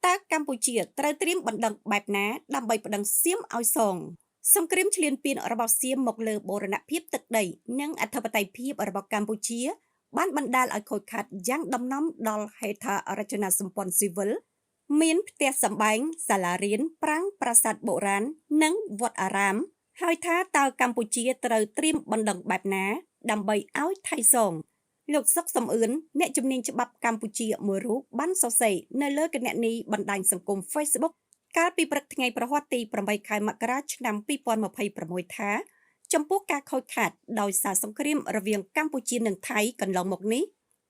តើកម្ពុជាត្រូវត្រៀមបណ្ដឹងបែបណាដើម្បីប្តឹងសៀមឲ្យសងសង្គ្រាមឈ្លានពានរបស់សៀមមកលើបូរណភាពទឹកដីនិងអធិបតេយ្យភាពរបស់កម្ពុជាបានបណ្ដាលឲ្យខូចខាតយ៉ាងដំណំដល់ហេដ្ឋារចនាសម្ព័ន្ធស៊ីវិលមានផ្ទះសម្បែងសាលារៀនប្រាង្គប្រាសាទបុរាណនិងវត្តអារាមហើយថាតើកម្ពុជាត្រូវត្រៀមបណ្ដឹងបែបណាដើម្បីឲ្យថៃសងលោកសុកសំអឿនអ្នកជំនាញច្បាប់កម្ពុជាមួយរូបបានសរសេរនៅលើគណនីបណ្ដាញសង្គម Facebook កាលពីព្រឹកថ្ងៃប្រហ័សទី8ខែមករាឆ្នាំ2026ថាចំពោះការខូចខាតដោយសារសង្គ្រាមរវាងកម្ពុជានិងថៃកន្លងមកនេះ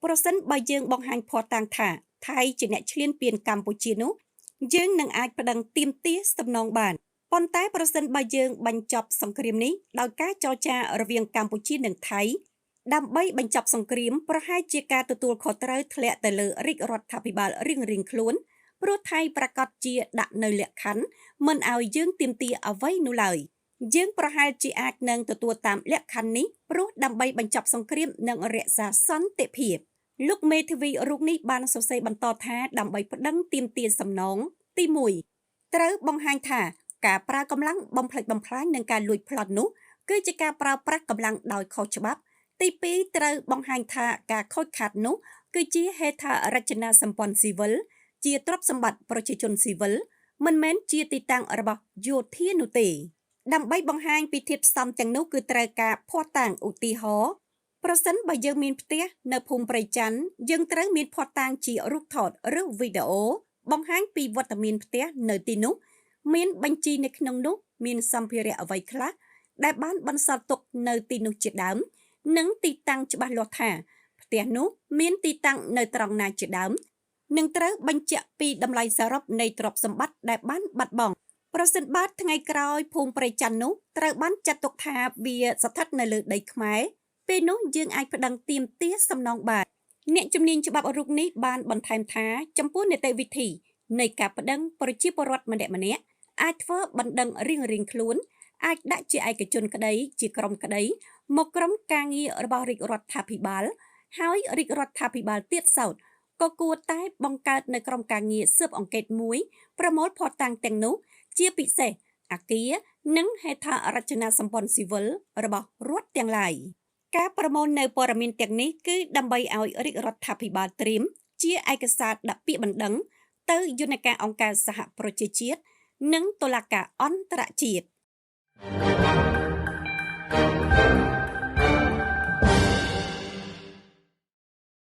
ប្រសិនបើយើងបង្ហាញភស្តុតាងថាថៃជាអ្នកឈ្លានពានកម្ពុជានោះយើងនឹងអាចប្តឹងទាមទារសំណងបានប៉ុន្តែប្រសិនបើយើងបញ្ចប់សង្គ្រាមនេះដោយការចរចារវាងកម្ពុជានិងថៃដើម្បីបញ្ចប់សង្គ្រាមប្រហែលជាការទទួលខុសត្រូវធ្លាក់ទៅលើរាជរដ្ឋាភិបាលរៀងៗខ្លួនព្រោះថៃប្រកាសជាដាក់នៅលក្ខខណ្ឌមិនឲ្យយើងទាមទារអ្វីនោះឡើយយើងប្រហែលជាអាចនឹងទទួលតាមលក្ខខណ្ឌនេះព្រោះដើម្បីបញ្ចប់សង្គ្រាមនិងរក្សាសន្តិភាពលោកមេធាវីរូបនេះបានសរសេរបន្តថាដើម្បីប្តឹងទាមទារសំណងទី1ត្រូវបង្ហាញថាការប្រើកម្លាំងបំផ្លិចបំផ្លាញនិងការលួចប្លន់នោះគឺជាការប្រើប្រាស់កម្លាំងដោយខុសច្បាប់ទី2ត្រូវបង្ហាញថាការខូចខាតនោះគឺជាហេដ្ឋារចនាសម្ព័ន្ធស៊ីវិលជាទ្រព្យសម្បត្តិប្រជាជនស៊ីវិលមិនមែនជាទីតាំងរបស់យោធានោះទេដើម្បីបង្ហាញពីធាតុផ្សំទាំងនោះគឺត្រូវការភស្តុតាងឧទាហរណ៍ប្រសិនបើយើងមានផ្ទះនៅភូមិព្រៃច័ន្ទយើងត្រូវមានភស្តុតាងជារូបថតឬវីដេអូបង្ហាញពីវត្តមានផ្ទះនៅទីនោះមានបញ្ជីនៅក្នុងនោះមានសម្ភារៈអ្វីខ្លះដែលបានបន្សល់ទុកនៅទីនោះជាដើមនិងទីតាំងច្បាស់លាស់ថាផ្ទះនោះមានទីតាំងនៅត្រង់ណាជាដើមនឹងត្រូវបញ្ជាក់ពីតម្លៃសរុបនៃទ្រព្យសម្បត្តិដែលបានបាត់បង់ប្រសិនបើថ្ងៃក្រោយភូមិព្រៃច័ន្ទនោះត្រូវបានចាត់ទុកថាវាស្ថិតនៅលើដីខ្មែរពេលនោះយើងអាចប្តឹងទាមទារសំណងបានអ្នកជំនាញច្បាប់រូបនេះបានបន្ថែមថាចំពោះនីតិវិធីនៃការប្តឹងប្រជាពលរដ្ឋម្នាក់អាចធ្វើបណ្ដឹងរៀងៗខ្លួនអាចដាក់ជាឯកជនក្តីជាក្រុមក្តីមកក្រុមការងាររបស់រាជរដ្ឋាភិបាលហើយរាជរដ្ឋាភិបាលទៀតសោតក៏គួរតែបង្កើតនៅក្រុមការងារស៊ើបអង្កេតមួយប្រមូលភស្តុតាងទាំងនោះជាពិសេសអគារនិងហេដ្ឋារចនាសម្ព័ន្ធស៊ីវិលរបស់រដ្ឋទាំងឡាយការប្រមូលនៅព័ត៌មានទាំងនេះគឺដើម្បីឲ្យរាជរដ្ឋាភិបាលត្រៀមជាឯកសារដាក់ពាក្យបណ្ដឹងទៅយន្តការអង្គការសហប្រជាជាតិនិងតុលាការអន្តរជាតិ